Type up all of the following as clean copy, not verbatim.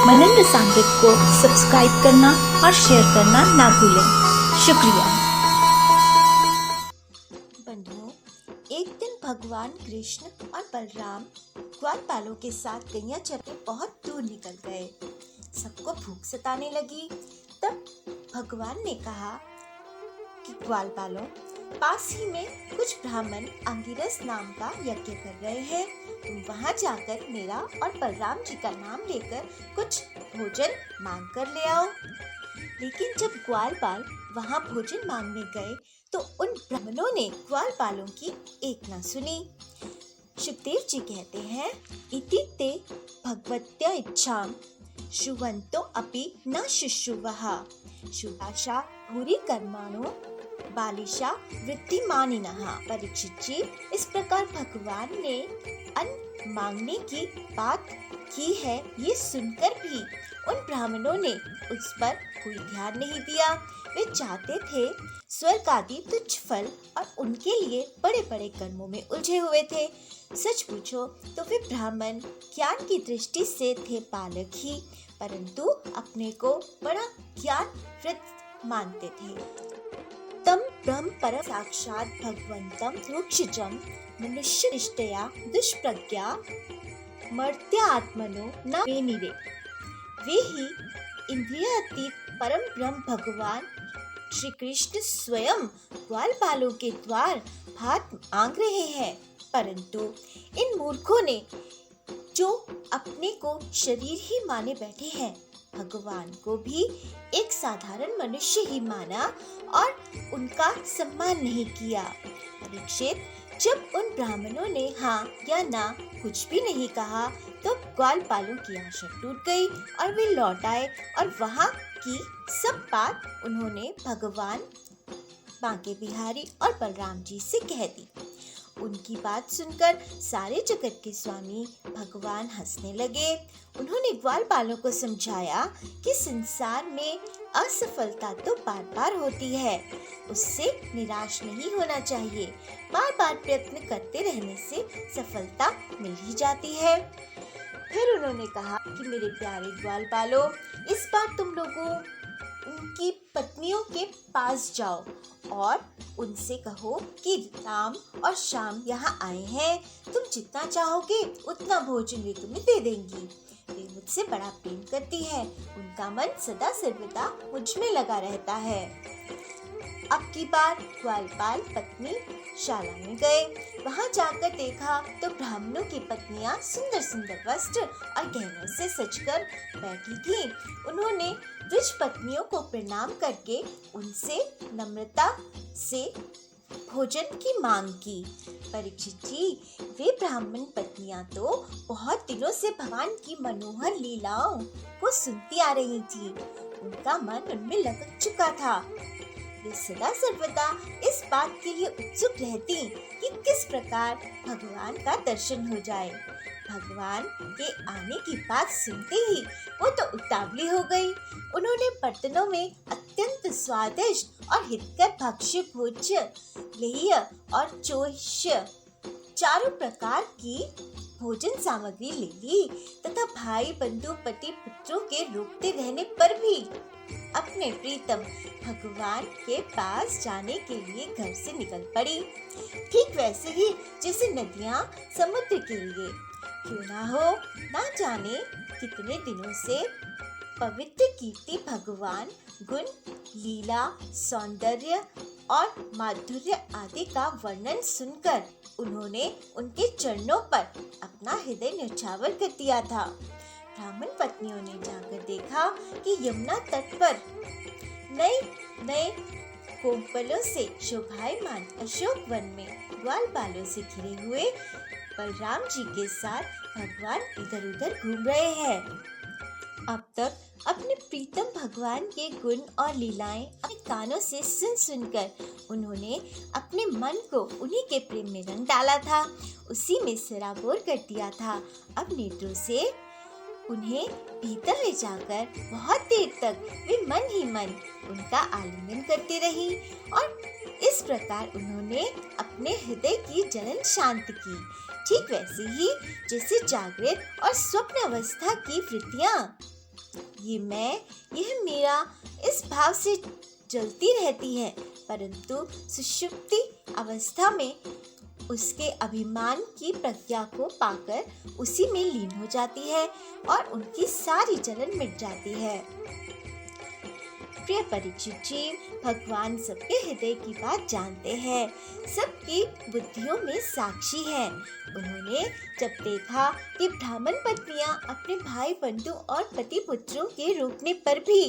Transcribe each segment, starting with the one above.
मनन रसामृत को सब्सक्राइब करना और शेयर करना ना भूलें। शुक्रिया। बंधुओं, एक दिन भगवान कृष्ण और बलराम ग्वालपालों के साथ गैया चरने बहुत दूर निकल गए। सबको भूख सताने लगी। तब भगवान ने कहा कि ग्वालपालों, पास ही में कुछ ब्राह्मण अंगिरस नाम का यज्ञ कर रहे हैं। तुम वहाँ जाकर मेरा और बलराम जी का नाम लेकर कुछ भोजन मांग कर ले आओ। लेकिन जब ग्वालपाल वहाँ भोजन मांगने गए तो उन ब्राह्मणों ने ग्वालपालों की एक न सुनी। सुखदेव जी कहते हैं, इति ते भगवत्या इच्छाम शुवन्तो अपि न शुश्रुवः शुभाशा भूरि कर्माणो बालिशा वृत्तिमानिनः। परीक्षित जी, इस प्रकार भगवान ने अन्न मांगने की बात की है, ये सुनकर भी उन ब्राह्मणों ने उस पर कोई ध्यान नहीं दिया। वे चाहते थे स्वर्ग आदि तुच्छ फल और उनके लिए बड़े बड़े कर्मों में उलझे हुए थे। सच पूछो तो वे ब्राह्मण ज्ञान की दृष्टि से थे बालक ही, परंतु अपने को बड़ा ज्ञानवृत्त मानते थे। तम ब्रह्म परम साक्षात भगवंतम रुक्षजम मनुष्य निष्ठया दुष्प्रज्ञा मर्त्य आत्मनो न वेनिरे। वे ही इंद्रियातीत परम ब्रह्म भगवान श्री कृष्ण स्वयं ग्वालपालों के द्वार हाथ मांग रहे हैं, परंतु इन मूर्खों ने जो अपने को शरीर ही माने बैठे हैं, भगवान को भी एक साधारण मनुष्य ही माना और उनका सम्मान नहीं किया। परीक्षित, जब उन ब्राह्मणों ने हाँ या ना कुछ भी नहीं कहा तो ग्वालपालों की आशा टूट गई और वे लौट आए और वहाँ की सब बात उन्होंने भगवान बांके बिहारी और बलराम जी से कह दी। उनकी बात सुनकर सारे जगत के स्वामी भगवान हंसने लगे। उन्होंने ग्वालपालों को समझाया कि संसार में असफलता तो बार बार होती है, उससे निराश नहीं होना चाहिए। बार बार प्रयत्न करते रहने से सफलता मिल ही जाती है। फिर उन्होंने कहा कि मेरे प्यारे ग्वालपालों, इस बार तुम लोगों उनकी पत्नियों के पास जाओ और उनसे कहो कि राम और श्याम यहाँ आए हैं। तुम जितना चाहोगे उतना भोजन वे तुम्हें दे देंगी। वे मुझसे बड़ा प्रेम करती है, उनका मन सदा सर्वदा मुझ में लगा रहता है। अब की बार ग्वालपाल पत्नी शाला में गए। वहाँ जाकर देखा तो ब्राह्मणों की पत्नियाँ सुंदर सुंदर वस्त्र और गहनों से सजकर बैठी थीं। उन्होंने द्विज पत्नियों को प्रणाम करके उनसे नम्रता से भोजन की मांग की। परीक्षित जी, वे ब्राह्मण पत्नियां तो बहुत दिनों से भगवान की मनोहर लीलाओं को सुनती आ रही थी। उनका मन उनमें लग चुका था। वे सदा सर्वदा इस बात के लिए उत्सुक रहती कि किस प्रकार भगवान का दर्शन हो जाए। भगवान के आने की बात सुनते ही वो तो उतावली हो गई। उन्होंने बर्तनों में अत्यंत स्वादिष्ट और हितकर भक्ष्य भोज्य लेह्य और चोष्य चारों प्रकार की भोजन सामग्री ले ली तथा भाई बंधु पति पुत्रों के रोकते रहने पर भी अपने प्रीतम भगवान के पास जाने के लिए घर से निकल पड़ी। ठीक वैसे ही जैसे नदियाँ समुद्र के लिए क्यों ना हो, ना जाने कितने दिनों से पवित्र कीर्ति भगवान गुण लीला सौंदर्य और माधुर्य आदि का वर्णन सुनकर उन्होंने उनके चरणों पर अपना हृदय न्यौछावर कर दिया था। ब्राह्मण पत्नियों ने जाकर देखा कि यमुना तट पर नए नए कोपलों से शोभायमान अशोक वन में ग्वालपालों से घिरे हुए बलराम जी के साथ भगवान इधर उधर घूम रहे हैं। अब तक अपने प्रीतम भगवान के गुण और लीलाएं अपने कानों से सुन सुनकर उन्होंने अपने मन को उन्हीं के प्रेम में रंग डाला था, उसी में सराबोर कर दिया था। अब नेत्रों से उन्हें भीतर ले जाकर बहुत देर तक वे मन ही मन उनका आलिंगन करती रही और इस प्रकार उन्होंने अपने हृदय की जलन शांत की। ठीक वैसे ही जैसे जागृत और स्वप्न अवस्था की वृत्तियाँ यह मेरा इस भाव से जलती रहती है, परंतु सुषुप्ति अवस्था में उसके अभिमान की प्रज्ञा को पाकर उसी में लीन हो जाती है और उनकी सारी जलन मिट जाती है। प्रिय परीक्षित जी, भगवान सबके हृदय की बात जानते हैं, सबकी बुद्धियों में साक्षी हैं। उन्होंने जब देखा कि ब्राह्मण पत्नियां अपने भाई बंधु और पति पुत्रों के रोकने पर भी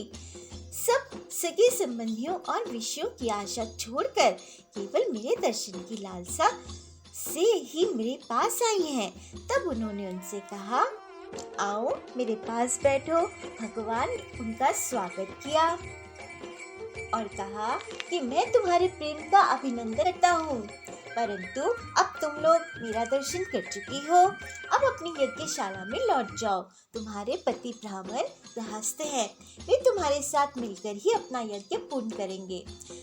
सब सगे संबंधियों और विषयों की आशा छोड़कर केवल मेरे दर्शन की लालसा से ही मेरे पास आई हैं, तब उन्होंने उनसे कहा, आओ मेरे पास बैठो। भगवान उनका स्वागत किया और कहा कि मैं तुम्हारे प्रेम का अभिनंदन करता हूँ, परंतु अब तुम लोग मेरा दर्शन कर चुकी हो, अब अपनी यज्ञशाला में लौट जाओ। तुम्हारे पति ब्राह्मण गृहस्थ हैं, वे तुम्हारे साथ मिलकर ही अपना यज्ञ पूर्ण करेंगे।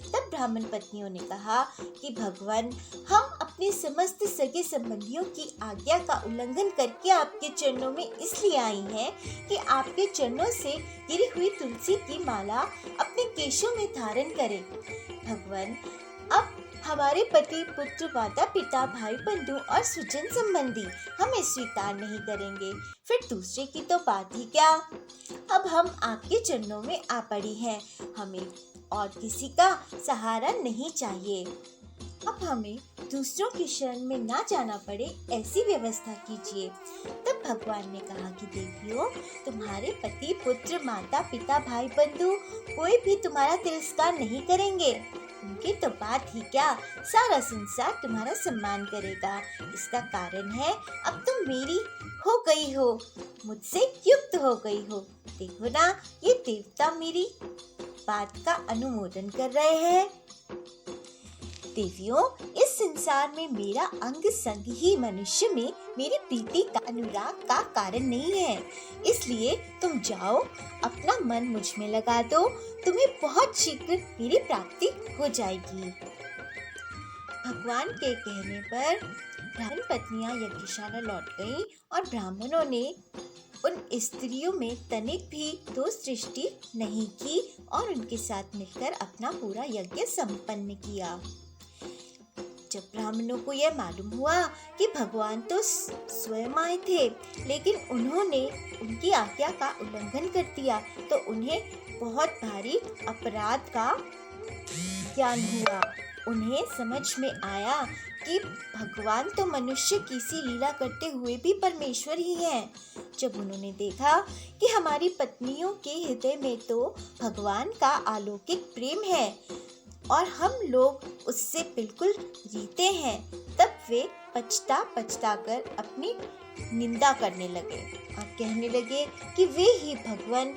तब ब्राह्मण पत्नियों ने कहा कि भगवान, हम अपने समस्त सगे संबंधियों की आज्ञा का उल्लंघन करके आपके चरणों में इसलिए आई हैं कि आपके चरणों से गिरी हुई तुलसी की माला अपने केशों में धारण करें। भगवान, अब हमारे पति पुत्र माता पिता भाई बंधु और स्वजन संबंधी हमें स्वीकार नहीं करेंगे, फिर दूसरे की तो बात ही क्या। अब हम आपके चरणों में आ पड़ी हैं, हमें और किसी का सहारा नहीं चाहिए। अब हमें दूसरों की शरण में ना जाना पड़े, ऐसी व्यवस्था कीजिए। तब भगवान ने कहा कि देवियों, तुम्हारे पति पुत्र माता पिता भाई बंधु कोई भी तुम्हारा तिरस्कार नहीं करेंगे, उनकी तो बात ही क्या, सारा संसार तुम्हारा सम्मान करेगा। इसका कारण है अब तुम मेरी हो गई हो, मुझसे युक्त हो गई हो। देखो ना, ये देवता मेरी बात का अनुमोदन कर रहे हैं। देवियों, इस संसार में मेरा अंग संग ही मनुष्य में मेरी प्रीति का अनुराग का कारण नहीं है, इसलिए तुम जाओ, अपना मन मुझ में लगा दो, तुम्हें बहुत शीघ्र मेरी प्राप्ति हो जाएगी। भगवान के कहने पर ब्राह्मण पत्नियां यज्ञशाला लौट गईं और ब्राह्मणों ने उन स्त्रियों में तनिक भी दोष दृष्टि नहीं की और उनके साथ मिलकर अपना पूरा यज्ञ संपन्न किया। जब ब्राह्मणों को यह मालूम हुआ कि भगवान तो स्वयं आए थे, लेकिन उन्होंने उनकी आज्ञा का उल्लंघन कर दिया, तो उन्हें बहुत भारी अपराध का ज्ञान हुआ। उन्हें समझ में आया कि भगवान तो मनुष्य की सी लीला करते हुए भी परमेश्वर ही हैं। जब उन्होंने देखा कि हमारी पत्नियों के हृदय में तो भगवान का अलौकिक प्रेम है और हम लोग उससे बिल्कुल रीते हैं, तब वे पछता कर अपनी निंदा करने लगे और कहने लगे कि वे ही भगवान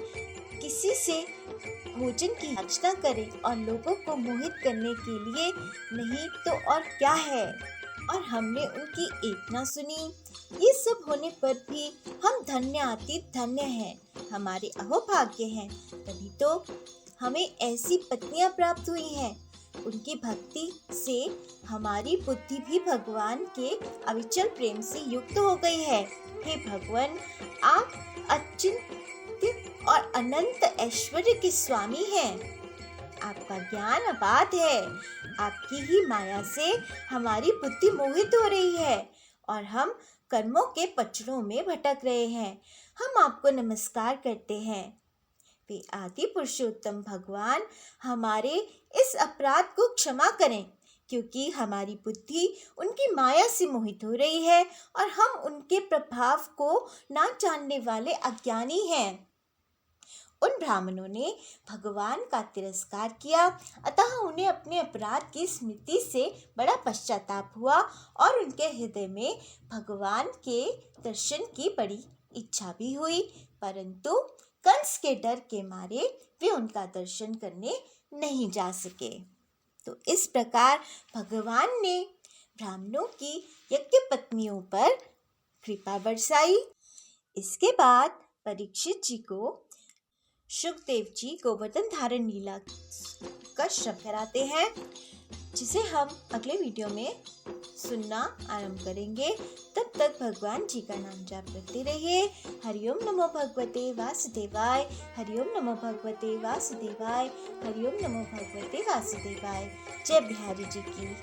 किसी से भोजन की याचना करें और लोगों को मोहित करने के लिए, नहीं तो और क्या है। और हमने उनकी एक ना सुनी। ये सब होने पर भी हम धन्यातीत धन्य हैं, हमारे अहोभाग्य हैं, तभी तो हमें ऐसी पत्नियां प्राप्त हुई हैं। उनकी भक्ति से हमारी बुद्धि भी भगवान के अविचल प्रेम से युक्त हो गई है। हे भगवान, आप अचिंत्य और अनंत ऐश्वर्य के स्वामी हैं। आपका ज्ञान अपार है। आपकी ही माया से हमारी बुद्धि मोहित हो रही है और हम कर्मों के पचड़ों में भटक रहे हैं। हम आपको नमस्कार करते हैं। वे आदि पुरुषोत्तम भगवान, हमारे इस अपराध को क्षमा करें, क्योंकि हमारी बुद्धि उनकी माया से मोहित हो रही है और हम उनके प्रभाव को ना जानने वाले अज्ञानी हैं। उन ब्राह्मणों ने भगवान का तिरस्कार किया, अतः उन्हें अपने अपराध की स्मृति से बड़ा पश्चाताप हुआ और उनके हृदय में भगवान के दर्शन की बड़ी इच्छा भी हुई, परंतु कंस के डर के मारे वे उनका दर्शन करने नहीं जा सके। तो इस प्रकार भगवान ने ब्राह्मणों की यज्ञ पत्नियों पर कृपा बरसाई। इसके बाद परीक्षित जी को शुकदेव जी गोवर्धन धारण लीला का श्रम कराते हैं। जिसे हम अगले वीडियो में सुनना आरंभ करेंगे। तब तक भगवान जी का नाम जाप करते रहिए। हरिओम नमो भगवते वासुदेवाय, हरिओम नमो भगवते वासुदेवाय, हरिओम नमो भगवते वासुदेवाय। जय बिहारी जी की।